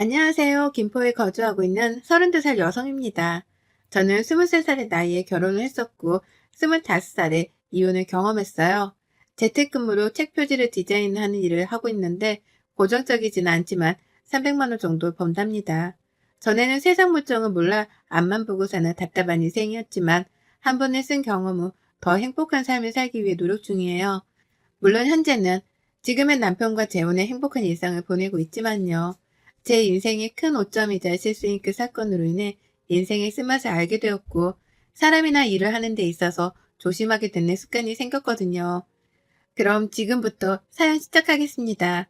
안녕하세요. 김포에 거주하고 있는 32살 여성입니다. 저는 23살의 나이에 결혼을 했었고 25살에 이혼을 경험했어요. 재택근무로 책 표지를 디자인하는 일을 하고 있는데 고정적이지는 않지만 300만 원 정도 번답니다. 전에는 세상 물정을 몰라 앞만 보고 사는 답답한 인생이었지만 한 번에 쓴 경험 후 더 행복한 삶을 살기 위해 노력 중이에요. 물론 현재는 지금의 남편과 재혼의 행복한 일상을 보내고 있지만요. 제 인생의 큰 오점이자 실수인 그 사건으로 인해 인생의 쓴맛을 알게 되었고 사람이나 일을 하는 데 있어서 조심하게 되는 습관이 생겼거든요. 그럼 지금부터 사연 시작하겠습니다.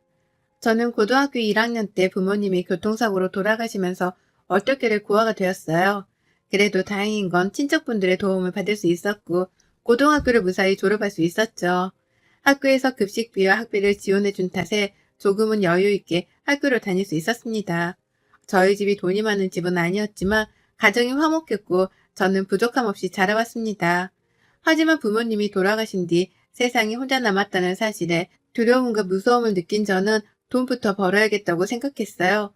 저는 고등학교 1학년 때 부모님이 교통사고로 돌아가시면서 얼떨결에 고아가 되었어요. 그래도 다행인 건 친척분들의 도움을 받을 수 있었고 고등학교를 무사히 졸업할 수 있었죠. 학교에서 급식비와 학비를 지원해준 탓에 조금은 여유 있게 학교를 다닐 수 있었습니다. 저희 집이 돈이 많은 집은 아니었지만 가정이 화목했고 저는 부족함 없이 자라왔습니다. 하지만 부모님이 돌아가신 뒤 세상에 혼자 남았다는 사실에 두려움과 무서움을 느낀 저는 돈부터 벌어야겠다고 생각했어요.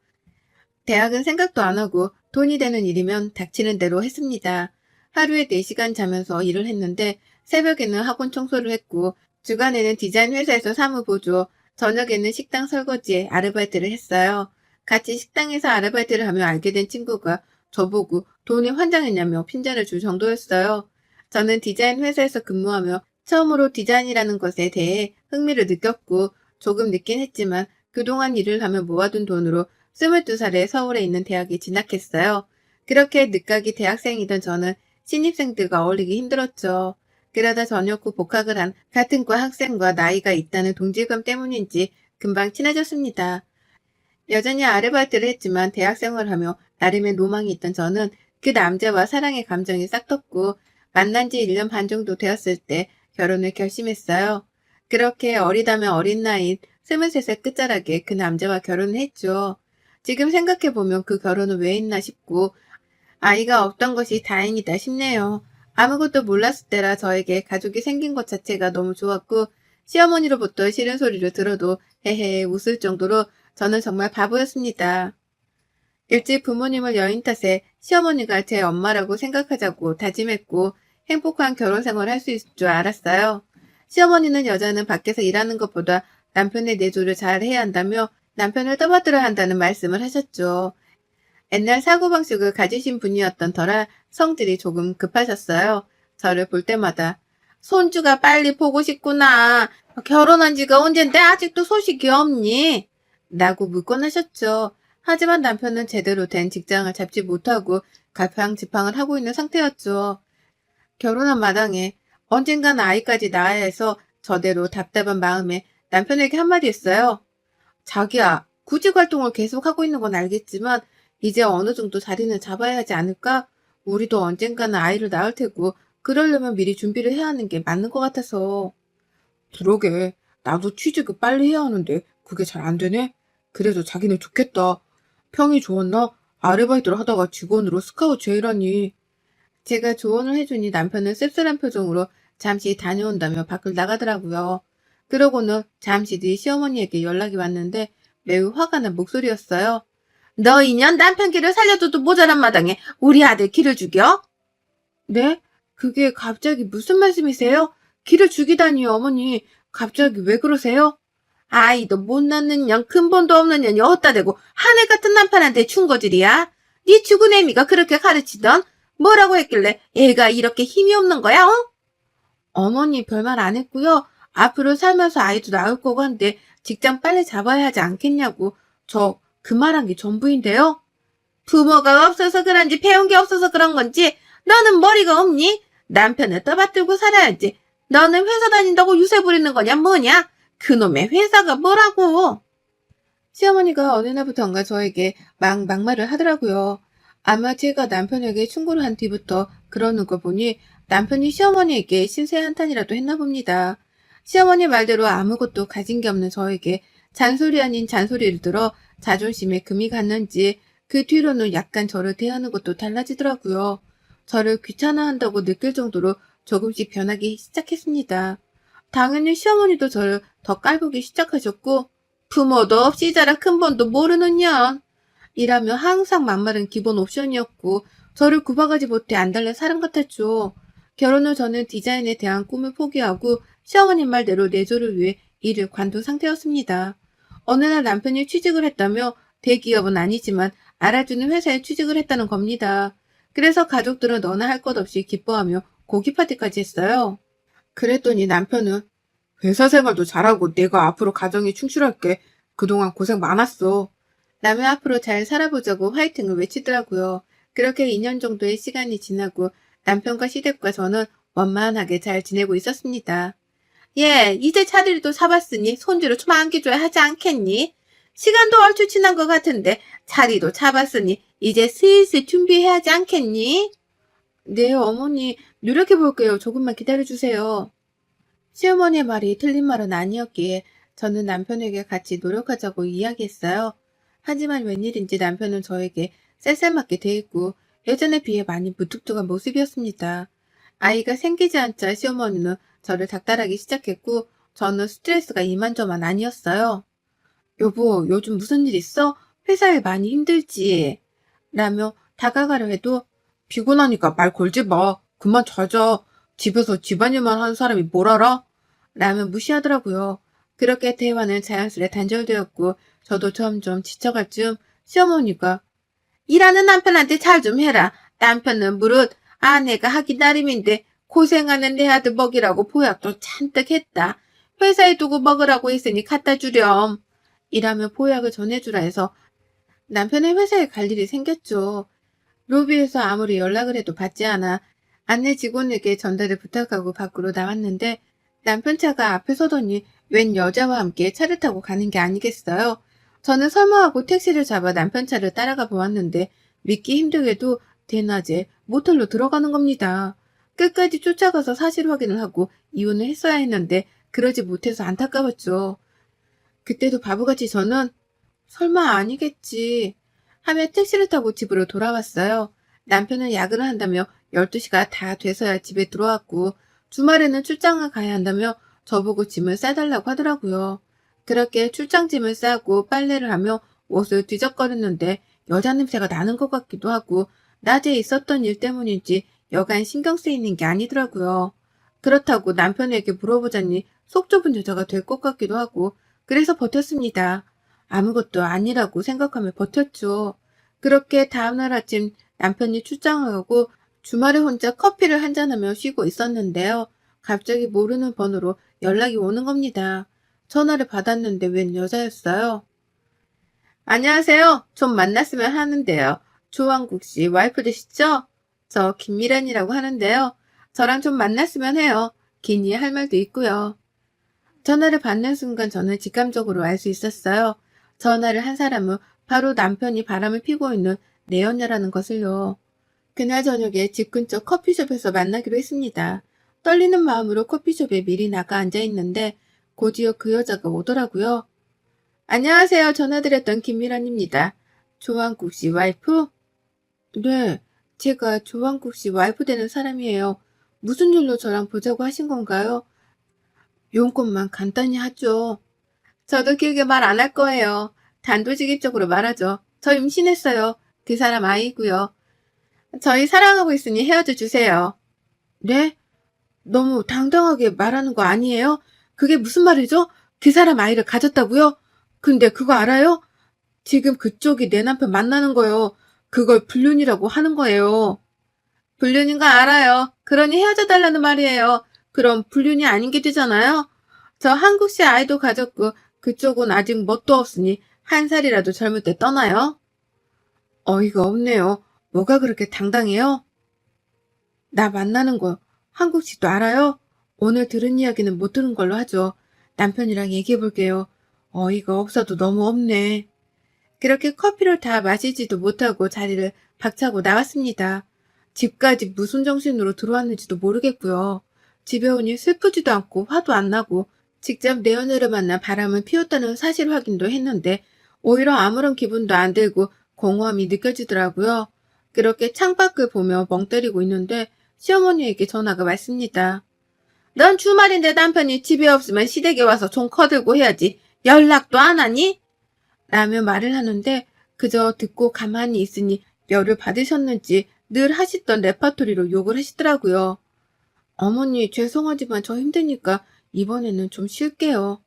대학은 생각도 안 하고 돈이 되는 일이면 닥치는 대로 했습니다. 하루에 4시간 자면서 일을 했는데 새벽에는 학원 청소를 했고 주간에는 디자인 회사에서 사무 보조, 저녁에는 식당 설거지에 아르바이트를 했어요. 같이 식당에서 아르바이트를 하며 알게 된 친구가 저보고 돈이 환장했냐며 핀잔을 줄 정도였어요. 저는 디자인 회사에서 근무하며 처음으로 디자인이라는 것에 대해 흥미를 느꼈고 조금 늦긴 했지만 그동안 일을 하며 모아둔 돈으로 22살에 서울에 있는 대학에 진학했어요. 그렇게 늦가기 대학생이던 저는 신입생들과 어울리기 힘들었죠. 그러다 저녁 후 복학을 한 같은 과 학생과 나이가 있다는 동질감 때문인지 금방 친해졌습니다. 여전히 아르바이트를 했지만 대학생활을 하며 나름의 로망이 있던 저는 그 남자와 사랑의 감정이 싹텄고 만난 지 1년 반 정도 되었을 때 결혼을 결심했어요. 그렇게 어리다면 어린 나이인 23살 끝자락에 그 남자와 결혼을 했죠. 지금 생각해보면 그 결혼은 왜 했나 싶고 아이가 없던 것이 다행이다 싶네요. 아무것도 몰랐을 때라 저에게 가족이 생긴 것 자체가 너무 좋았고 시어머니로부터 싫은 소리를 들어도 헤헤 웃을 정도로 저는 정말 바보였습니다. 일찍 부모님을 여인 탓에 시어머니가 제 엄마라고 생각하자고 다짐했고 행복한 결혼 생활을 할 수 있을 줄 알았어요. 시어머니는 여자는 밖에서 일하는 것보다 남편의 내조를 잘 해야 한다며 남편을 떠받들어야 한다는 말씀을 하셨죠. 옛날 사고방식을 가지신 분이었던 터라 성질이 조금 급하셨어요. 저를 볼 때마다 손주가 빨리 보고 싶구나. 결혼한 지가 언젠데 아직도 소식이 없니? 라고 묻곤 하셨죠. 하지만 남편은 제대로 된 직장을 잡지 못하고 갈팡질팡을 하고 있는 상태였죠. 결혼한 마당에 언젠간 아이까지 낳아야 해서 저대로 답답한 마음에 남편에게 한마디 했어요. 자기야, 구직 활동을 계속하고 있는 건 알겠지만 이제 어느 정도 자리는 잡아야 하지 않을까? 우리도 언젠가는 아이를 낳을 테고 그러려면 미리 준비를 해야 하는 게 맞는 것 같아서. 그러게, 나도 취직을 빨리 해야 하는데 그게 잘 안 되네? 그래도 자기는 좋겠다. 평이 좋았나? 아르바이트를 하다가 직원으로 스카우트 제의라니. 제가 조언을 해주니 남편은 씁쓸한 표정으로 잠시 다녀온다며 밖을 나가더라고요. 그러고는 잠시 뒤 시어머니에게 연락이 왔는데 매우 화가 난 목소리였어요. 너 인연 남편 길을 살려줘도 모자란 마당에 우리 아들 길을 죽여? 네? 그게 갑자기 무슨 말씀이세요? 길을 죽이다니요, 어머니. 갑자기 왜 그러세요? 아이도 못 낳는 년, 근본도 없는 년이 어디다 대고 하늘 같은 남편한테 충고질이야? 네 죽은 애미가 그렇게 가르치던 뭐라고 했길래 애가 이렇게 힘이 없는 거야, 어? 어머니 별말 안 했고요. 앞으로 살면서 아이도 낳을 거고 한데 직장 빨리 잡아야 하지 않겠냐고. 저 그 말한 게 전부인데요. 부모가 없어서 그런지 배운 게 없어서 그런 건지 너는 머리가 없니? 남편을 떠받들고 살아야지. 너는 회사 다닌다고 유세 부리는 거냐 뭐냐? 그놈의 회사가 뭐라고. 시어머니가 어느 날부턴가 저에게 막말을 하더라고요. 아마 제가 남편에게 충고를 한 뒤부터 그러는 거 보니 남편이 시어머니에게 신세 한탄이라도 했나 봅니다. 시어머니 말대로 아무것도 가진 게 없는 저에게 잔소리 아닌 잔소리를 들어 자존심에 금이 갔는지 그 뒤로는 약간 저를 대하는 것도 달라지더라고요. 저를 귀찮아한다고 느낄 정도로 조금씩 변하기 시작했습니다. 당연히 시어머니도 저를 더 깔보기 시작하셨고 부모도 없이 자라 큰본도 모르는 년. 일하며 항상 막말은 기본 옵션이었고 저를 구박하지 못해 안달난 사람 같았죠. 결혼 후 저는 디자인에 대한 꿈을 포기하고 시어머님 말대로 내조를 위해 일을 관둔 상태였습니다. 어느 날 남편이 취직을 했다며 대기업은 아니지만 알아주는 회사에 취직을 했다는 겁니다. 그래서 가족들은 너나 할 것 없이 기뻐하며 고기 파티까지 했어요. 그랬더니 남편은 회사 생활도 잘하고 내가 앞으로 가정에 충실할게. 그동안 고생 많았어. 라며 앞으로 잘 살아보자고 화이팅을 외치더라고요. 그렇게 2년 정도의 시간이 지나고 남편과 시댁과 저는 원만하게 잘 지내고 있었습니다. 예, 이제 차들이도 사봤으니 손주를 좀 안겨줘야 하지 않겠니? 시간도 얼추 지난 것 같은데 자리도 잡았으니 이제 슬슬 준비해야 하지 않겠니? 네, 어머니, 노력해볼게요. 조금만 기다려주세요. 시어머니의 말이 틀린 말은 아니었기에 저는 남편에게 같이 노력하자고 이야기했어요. 하지만 웬일인지 남편은 저에게 쌀쌀맞게 대했고 예전에 비해 많이 무뚝뚝한 모습이었습니다. 아이가 생기지 않자 시어머니는 저를 닥달하기 시작했고 저는 스트레스가 이만저만 아니었어요. 여보, 요즘 무슨 일 있어? 회사 일 많이 힘들지? 라며 다가가려 해도 피곤하니까 말 걸지 마. 그만 자자. 집에서 집안일만 하는 사람이 뭘 알아? 라며 무시하더라고요. 그렇게 대화는 자연스레 단절되었고 저도 점점 지쳐갈 즈음 시어머니가 일하는 남편한테 잘 좀 해라. 남편은 무릇 아내가 하기 나름인데 고생하는 내 아들 먹이라고 보약도 잔뜩 했다. 회사에 두고 먹으라고 했으니 갖다 주렴. 이라며 보약을 전해주라 해서 남편의 회사에 갈 일이 생겼죠. 로비에서 아무리 연락을 해도 받지 않아 안내 직원에게 전달을 부탁하고 밖으로 나왔는데 남편 차가 앞에 서더니 웬 여자와 함께 차를 타고 가는 게 아니겠어요? 저는 설마하고 택시를 잡아 남편 차를 따라가 보았는데 믿기 힘들게도 대낮에 모텔로 들어가는 겁니다. 끝까지 쫓아가서 사실 확인을 하고 이혼을 했어야 했는데 그러지 못해서 안타까웠죠. 그때도 바보같이 저는 설마 아니겠지 하며 택시를 타고 집으로 돌아왔어요. 남편은 야근을 한다며 12시가 다 돼서야 집에 들어왔고 주말에는 출장을 가야 한다며 저보고 짐을 싸달라고 하더라고요. 그렇게 출장짐을 싸고 빨래를 하며 옷을 뒤적거렸는데 여자 냄새가 나는 것 같기도 하고 낮에 있었던 일 때문인지 여간 신경 쓰이는 게 아니더라고요. 그렇다고 남편에게 물어보자니 속 좁은 여자가 될 것 같기도 하고 그래서 버텼습니다. 아무것도 아니라고 생각하며 버텼죠. 그렇게 다음날 아침 남편이 출장을 가고 주말에 혼자 커피를 한잔하며 쉬고 있었는데요. 갑자기 모르는 번호로 연락이 오는 겁니다. 전화를 받았는데 웬 여자였어요. 안녕하세요. 좀 만났으면 하는데요. 조왕국 씨 와이프 되시죠? 저 김미란이라고 하는데요. 저랑 좀 만났으면 해요. 기니 할 말도 있고요. 전화를 받는 순간 저는 직감적으로 알 수 있었어요. 전화를 한 사람은 바로 남편이 바람을 피고 있는 내연녀라는 것을요. 그날 저녁에 집 근처 커피숍에서 만나기로 했습니다. 떨리는 마음으로 커피숍에 미리 나가 앉아있는데 곧이어 그 여자가 오더라고요. 안녕하세요. 전화드렸던 김미란입니다. 조왕국 씨 와이프? 네, 제가 조왕국 씨 와이프 되는 사람이에요. 무슨 일로 저랑 보자고 하신 건가요? 용건만 간단히 하죠. 저도 길게 말 안 할 거예요. 단도직입적으로 말하죠. 저 임신했어요. 그 사람 아이고요. 저희 사랑하고 있으니 헤어져 주세요. 네? 너무 당당하게 말하는 거 아니에요? 그게 무슨 말이죠? 그 사람 아이를 가졌다고요? 근데 그거 알아요? 지금 그쪽이 내 남편 만나는 거요. 그걸 불륜이라고 하는 거예요. 불륜인 거 알아요. 그러니 헤어져 달라는 말이에요. 그럼 불륜이 아닌 게 되잖아요. 저 한국식 아이도 가졌고 그쪽은 아직 뭣도 없으니 한 살이라도 젊을 때 떠나요. 어이가 없네요. 뭐가 그렇게 당당해요? 나 만나는 거 한국식도 알아요? 오늘 들은 이야기는 못 들은 걸로 하죠. 남편이랑 얘기해 볼게요. 어이가 없어도 너무 없네. 그렇게 커피를 다 마시지도 못하고 자리를 박차고 나왔습니다. 집까지 무슨 정신으로 들어왔는지도 모르겠고요. 집에 오니 슬프지도 않고 화도 안 나고 직접 내 연애를 만나 바람을 피웠다는 사실 확인도 했는데 오히려 아무런 기분도 안 들고 공허함이 느껴지더라고요. 그렇게 창밖을 보며 멍 때리고 있는데 시어머니에게 전화가 왔습니다. 넌 주말인데 남편이 집에 없으면 시댁에 와서 좀 커들고 해야지. 연락도 안 하니? 라며 말을 하는데 그저 듣고 가만히 있으니 열을 받으셨는지 늘 하시던 레파토리로 욕을 하시더라고요. 어머니, 죄송하지만 저 힘드니까 이번에는 좀 쉴게요.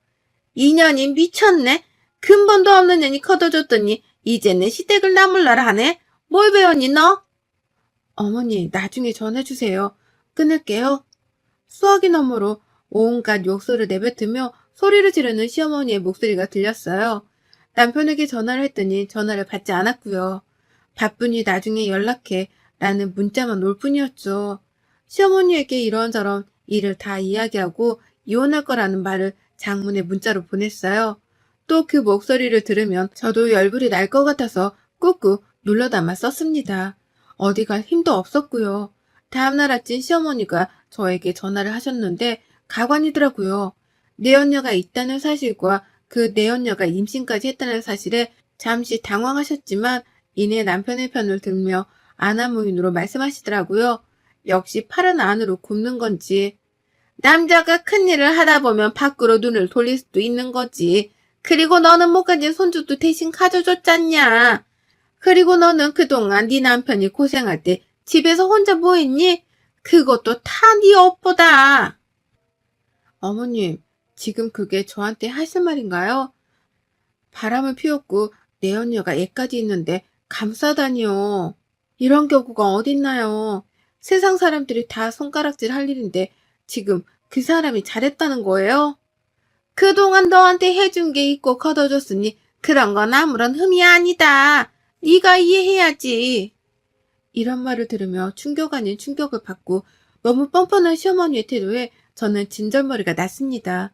이 년이 미쳤네? 근본도 없는 년이 커둬줬더니 이제는 시댁을 나물라라 하네? 뭘 배웠니 너? 어머니, 나중에 전해주세요. 끊을게요. 수화기 너머로 온갖 욕설을 내뱉으며 소리를 지르는 시어머니의 목소리가 들렸어요. 남편에게 전화를 했더니 전화를 받지 않았고요. 바쁘니 나중에 연락해 라는 문자만 올 뿐이었죠. 시어머니에게 이런저런 일을 다 이야기하고 이혼할 거라는 말을 장문의 문자로 보냈어요. 또 그 목소리를 들으면 저도 열불이 날 것 같아서 꾹꾹 눌러 담아 썼습니다. 어디 갈 힘도 없었고요. 다음날 아침 시어머니가 저에게 전화를 하셨는데 가관이더라고요. 내연녀가 있다는 사실과 그 내연녀가 임신까지 했다는 사실에 잠시 당황하셨지만 이내 남편의 편을 들며 아나무인으로 말씀하시더라고요. 역시 팔은 안으로 굽는 건지. 남자가 큰일을 하다 보면 밖으로 눈을 돌릴 수도 있는 거지. 그리고 너는 못 가진 손주도 대신 가져줬잖냐. 그리고 너는 그동안 네 남편이 고생할 때 집에서 혼자 뭐 했니? 그것도 다 네 업보다. 어머님, 지금 그게 저한테 하실 말인가요? 바람을 피웠고 내연녀가 애까지 있는데 감싸다니요. 이런 경우가 어딨나요? 세상 사람들이 다 손가락질 할 일인데 지금 그 사람이 잘했다는 거예요? 그동안 너한테 해준 게 있고 걷어줬으니 그런 건 아무런 흠이 아니다. 네가 이해해야지. 이런 말을 들으며 충격 아닌 충격을 받고 너무 뻔뻔한 시어머니의 태도에 저는 진절머리가 났습니다.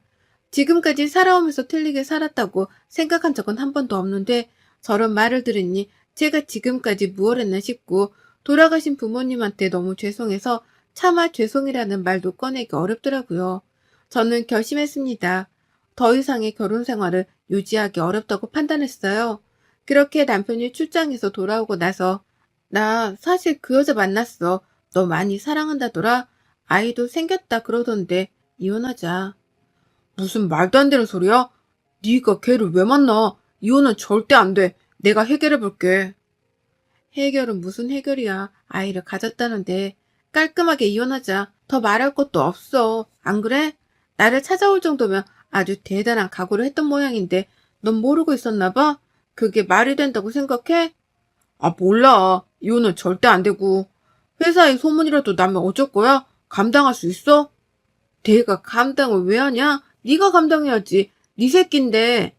지금까지 살아오면서 틀리게 살았다고 생각한 적은 한 번도 없는데 저런 말을 들으니 제가 지금까지 무얼 했나 싶고 돌아가신 부모님한테 너무 죄송해서 차마 죄송이라는 말도 꺼내기 어렵더라고요. 저는 결심했습니다. 더 이상의 결혼 생활을 유지하기 어렵다고 판단했어요. 그렇게 남편이 출장에서 돌아오고 나서 나 사실 그 여자 만났어. 너 많이 사랑한다더라. 아이도 생겼다 그러던데 이혼하자. 무슨 말도 안 되는 소리야? 네가 걔를 왜 만나? 이혼은 절대 안 돼. 내가 해결해볼게. 해결은 무슨 해결이야. 아이를 가졌다는데. 깔끔하게 이혼하자. 더 말할 것도 없어. 안 그래? 나를 찾아올 정도면 아주 대단한 각오를 했던 모양인데 넌 모르고 있었나 봐? 그게 말이 된다고 생각해? 아, 몰라. 이혼은 절대 안 되고. 회사에 소문이라도 나면 어쩔 거야? 감당할 수 있어? 내가 감당을 왜 하냐? 네가 감당해야지. 네 새끼인데.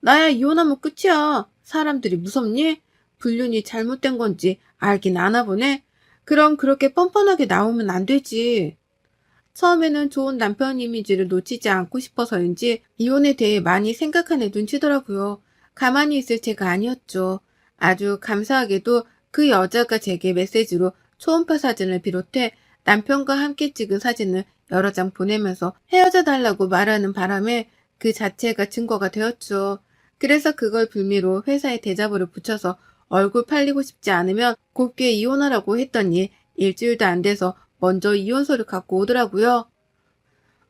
나야 이혼하면 끝이야. 사람들이 무섭니? 불륜이 잘못된 건지 알긴 아나 보네. 그럼 그렇게 뻔뻔하게 나오면 안 되지. 처음에는 좋은 남편 이미지를 놓치지 않고 싶어서인지 이혼에 대해 많이 생각한 애 눈치더라고요. 가만히 있을 제가 아니었죠. 아주 감사하게도 그 여자가 제게 메시지로 초음파 사진을 비롯해 남편과 함께 찍은 사진을 여러 장 보내면서 헤어져 달라고 말하는 바람에 그 자체가 증거가 되었죠. 그래서 그걸 빌미로 회사에 대자보를 붙여서 얼굴 팔리고 싶지 않으면 곱게 이혼하라고 했더니 일주일도 안 돼서 먼저 이혼서를 갖고 오더라고요.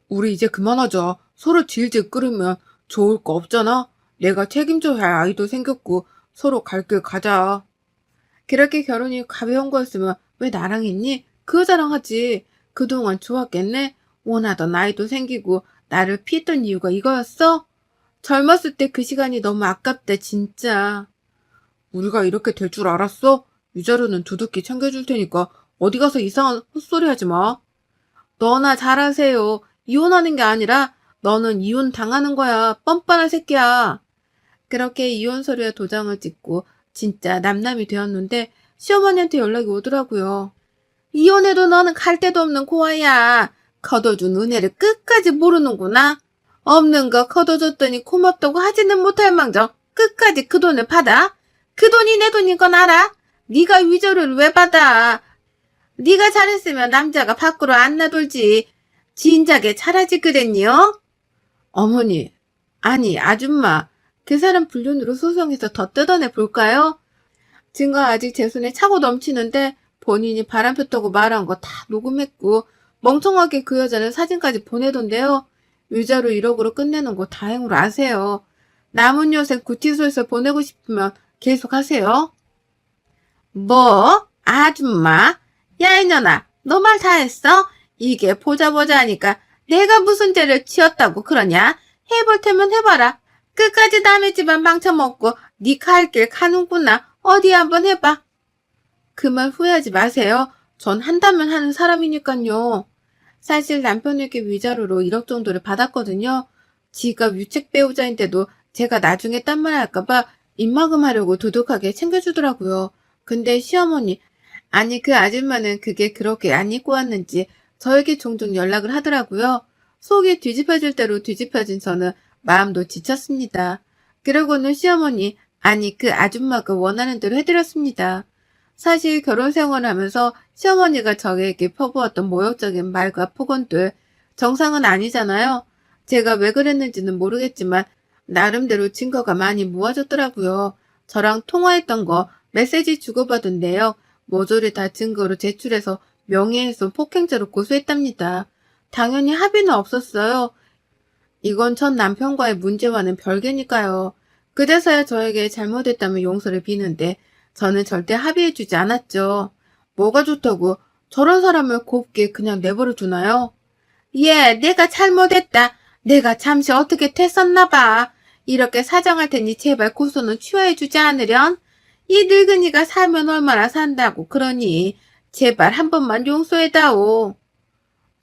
우리 이제 그만하자. 서로 질질 끌으면 좋을 거 없잖아. 내가 책임져야 할 아이도 생겼고 서로 갈 길 가자. 그렇게 결혼이 가벼운 거였으면 왜 나랑 했니? 그 여자랑 하지. 그동안 좋았겠네? 원하던 아이도 생기고 나를 피했던 이유가 이거였어? 젊었을 때 그 시간이 너무 아깝다 진짜. 우리가 이렇게 될 줄 알았어? 위자료는 두둑히 챙겨줄 테니까 어디 가서 이상한 헛소리 하지 마. 너나 잘하세요. 이혼하는 게 아니라 너는 이혼 당하는 거야. 뻔뻔한 새끼야. 그렇게 이혼 서류에 도장을 찍고 진짜 남남이 되었는데 시어머니한테 연락이 오더라고요. 이혼해도 너는 갈 데도 없는 고아야. 거둬준 은혜를 끝까지 모르는구나. 없는 거 거둬줬더니 고맙다고 하지는 못할 망정 끝까지 그 돈을 받아? 그 돈이 내 돈인 건 알아? 네가 위조를 왜 받아? 네가 잘했으면 남자가 밖으로 안 나돌지. 진작에 잘하지 그랬니요? 어머니, 아니 아줌마, 그 사람 불륜으로 소송해서 더 뜯어내 볼까요? 증거 아직 제 손에 차고 넘치는데 본인이 바람 폈다고 말한 거 다 녹음했고 멍청하게 그 여자는 사진까지 보내던데요. 위자료 1억으로 끝내는 거 다행으로 아세요. 남은 여생 구치소에서 보내고 싶으면 계속 하세요. 뭐? 아줌마? 야, 이년아, 너 말 다 했어? 이게 보자 하니까 내가 무슨 죄를 지었다고 그러냐? 해볼 테면 해봐라. 끝까지 남의 집안 망쳐먹고 니 갈 길 가는구나. 어디 한번 해봐. 그 말 후회하지 마세요. 전 한다면 하는 사람이니깐요. 사실 남편에게 위자료로 1억 정도를 받았거든요. 지가 유책 배우자인데도 제가 나중에 딴 말 할까봐 입막음하려고 두둑하게 챙겨주더라고요. 근데 시어머니, 아니 그 아줌마는 그게 그렇게 안 입고 왔는지 저에게 종종 연락을 하더라고요. 속이 뒤집어질 대로 뒤집어진 저는 마음도 지쳤습니다. 그러고는 시어머니, 아니 그 아줌마가 원하는 대로 해드렸습니다. 사실 결혼 생활을 하면서 시어머니가 저에게 퍼부었던 모욕적인 말과 폭언들 정상은 아니잖아요. 제가 왜 그랬는지는 모르겠지만 나름대로 증거가 많이 모아졌더라고요. 저랑 통화했던 거 메시지 주고받은 내역 모조리 다 증거로 제출해서 명예훼손 폭행죄로 고소했답니다. 당연히 합의는 없었어요. 이건 전 남편과의 문제와는 별개니까요. 그제서야 저에게 잘못했다면 용서를 비는데 저는 절대 합의해주지 않았죠. 뭐가 좋다고 저런 사람을 곱게 그냥 내버려 두나요? 예, 내가 잘못했다. 내가 잠시 어떻게 됐었나 봐. 이렇게 사정할 테니 제발 고소는 취하해주지 않으련? 이 늙은이가 살면 얼마나 산다고 그러니 제발 한 번만 용서해다오.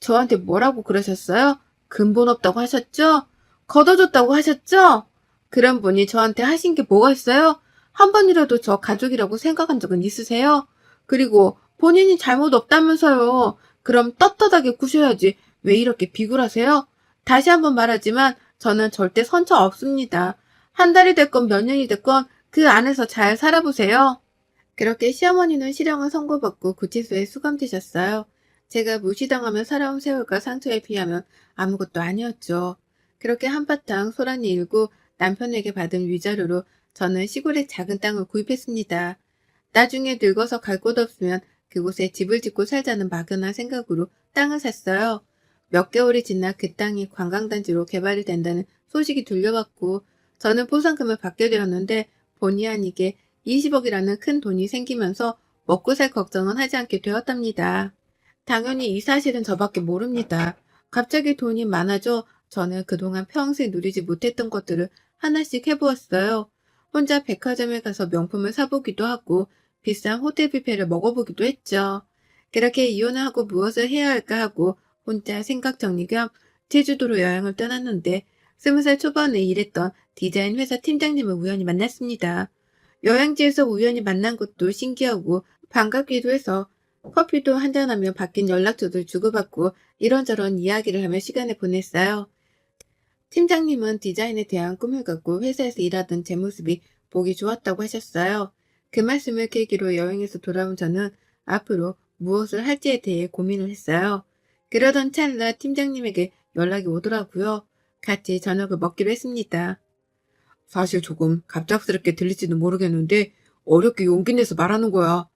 저한테 뭐라고 그러셨어요? 근본 없다고 하셨죠? 걷어줬다고 하셨죠? 그런 분이 저한테 하신 게 뭐가 있어요? 한 번이라도 저 가족이라고 생각한 적은 있으세요? 그리고 본인이 잘못 없다면서요. 그럼 떳떳하게 구셔야지 왜 이렇게 비굴하세요? 다시 한번 말하지만 저는 절대 선처 없습니다. 한 달이 됐건 몇 년이 됐건 그 안에서 잘 살아보세요. 그렇게 시어머니는 실형을 선고받고 구치소에 수감되셨어요. 제가 무시당하며 살아온 세월과 상처에 비하면 아무것도 아니었죠. 그렇게 한바탕 소란이 일고 남편에게 받은 위자료로 저는 시골에 작은 땅을 구입했습니다. 나중에 늙어서 갈 곳 없으면 그곳에 집을 짓고 살자는 막연한 생각으로 땅을 샀어요. 몇 개월이 지나 그 땅이 관광단지로 개발이 된다는 소식이 들려왔고 저는 보상금을 받게 되었는데 본의 아니게 20억이라는 큰 돈이 생기면서 먹고 살 걱정은 하지 않게 되었답니다. 당연히 이 사실은 저밖에 모릅니다. 갑자기 돈이 많아져 저는 그동안 평생 누리지 못했던 것들을 하나씩 해보았어요. 혼자 백화점에 가서 명품을 사보기도 하고 비싼 호텔 뷔페를 먹어보기도 했죠. 그렇게 이혼을 하고 무엇을 해야 할까 하고 혼자 생각 정리 겸 제주도로 여행을 떠났는데 20살 초반에 일했던 디자인 회사 팀장님을 우연히 만났습니다. 여행지에서 우연히 만난 것도 신기하고 반갑기도 해서 커피도 한잔하며 바뀐 연락처도 주고받고 이런저런 이야기를 하며 시간을 보냈어요. 팀장님은 디자인에 대한 꿈을 갖고 회사에서 일하던 제 모습이 보기 좋았다고 하셨어요. 그 말씀을 계기로 여행에서 돌아온 저는 앞으로 무엇을 할지에 대해 고민을 했어요. 그러던 찰나 팀장님에게 연락이 오더라고요. 같이 저녁을 먹기로 했습니다. 사실 조금 갑작스럽게 들릴지는 모르겠는데 어렵게 용기 내서 말하는 거야.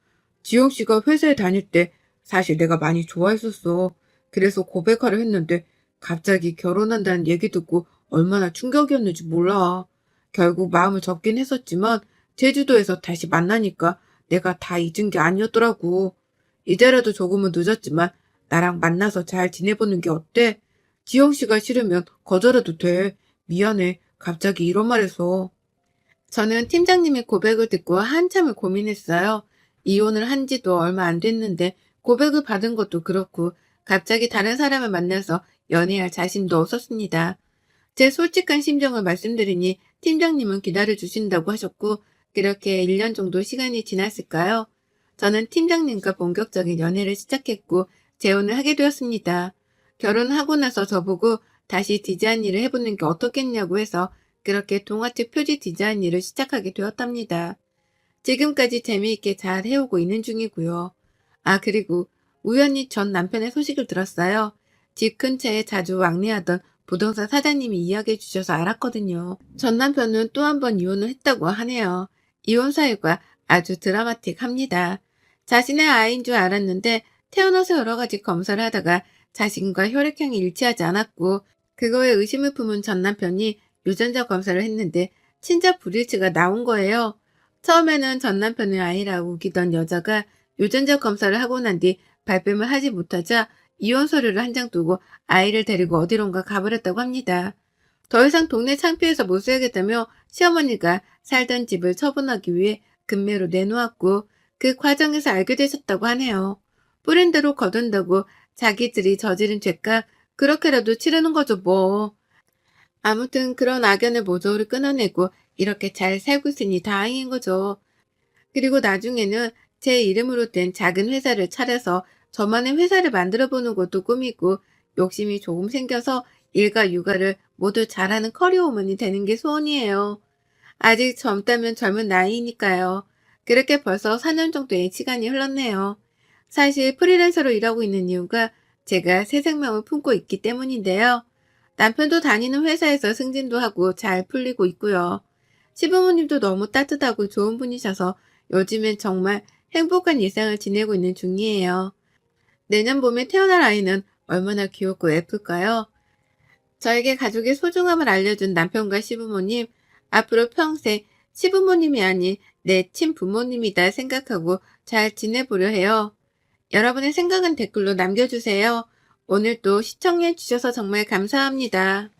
지영 씨가 회사에 다닐 때 사실 내가 많이 좋아했었어. 그래서 고백하려 했는데 갑자기 결혼한다는 얘기 듣고 얼마나 충격이었는지 몰라. 결국 마음을 접긴 했었지만 제주도에서 다시 만나니까 내가 다 잊은 게 아니었더라고. 이제라도 조금은 늦었지만 나랑 만나서 잘 지내보는 게 어때? 지영 씨가 싫으면 거절해도 돼. 미안해. 갑자기 이런 말해서. 저는 팀장님의 고백을 듣고 한참을 고민했어요. 이혼을 한 지도 얼마 안 됐는데 고백을 받은 것도 그렇고 갑자기 다른 사람을 만나서 연애할 자신도 없었습니다. 제 솔직한 심정을 말씀드리니 팀장님은 기다려주신다고 하셨고 그렇게 1년 정도 시간이 지났을까요? 저는 팀장님과 본격적인 연애를 시작했고 재혼을 하게 되었습니다. 결혼하고 나서 저보고 다시 디자인 일을 해보는 게 어떻겠냐고 해서 그렇게 동화책 표지 디자인 일을 시작하게 되었답니다. 지금까지 재미있게 잘 해오고 있는 중이고요. 아, 그리고 우연히 전 남편의 소식을 들었어요. 집 근처에 자주 왕래하던 부동산 사장님이 이야기해 주셔서 알았거든요. 전 남편은 또 한 번 이혼을 했다고 하네요. 이혼 사유가 아주 드라마틱합니다. 자신의 아이인 줄 알았는데 태어나서 여러 가지 검사를 하다가 자신과 혈액형이 일치하지 않았고 그거에 의심을 품은 전 남편이 유전자 검사를 했는데 친자 불일치가 나온 거예요. 처음에는 전 남편의 아이라고 우기던 여자가 유전자 검사를 하고 난 뒤 발뺌을 하지 못하자 이혼 서류를 한 장 두고 아이를 데리고 어디론가 가버렸다고 합니다. 더 이상 동네 창피해서 못 살겠다며 시어머니가 살던 집을 처분하기 위해 금매로 내놓았고 그 과정에서 알게 되셨다고 하네요. 뿌린 대로 거둔다고 자기들이 저지른 죄값 그렇게라도 치르는 거죠 뭐. 아무튼 그런 악연을 모조리 끊어내고 이렇게 잘 살고 있으니 다행인 거죠. 그리고 나중에는 제 이름으로 된 작은 회사를 차려서 저만의 회사를 만들어 보는 것도 꿈이고 욕심이 조금 생겨서 일과 육아를 모두 잘하는 커리어우먼이 되는 게 소원이에요. 아직 젊다면 젊은 나이니까요. 그렇게 벌써 4년 정도의 시간이 흘렀네요. 사실 프리랜서로 일하고 있는 이유가 제가 새 생명을 품고 있기 때문인데요. 남편도 다니는 회사에서 승진도 하고 잘 풀리고 있고요. 시부모님도 너무 따뜻하고 좋은 분이셔서 요즘엔 정말 행복한 일상을 지내고 있는 중이에요. 내년 봄에 태어날 아이는 얼마나 귀엽고 예쁠까요? 저에게 가족의 소중함을 알려준 남편과 시부모님, 앞으로 평생 시부모님이 아닌 내 친부모님이다 생각하고 잘 지내보려 해요. 여러분의 생각은 댓글로 남겨주세요. 오늘도 시청해주셔서 정말 감사합니다.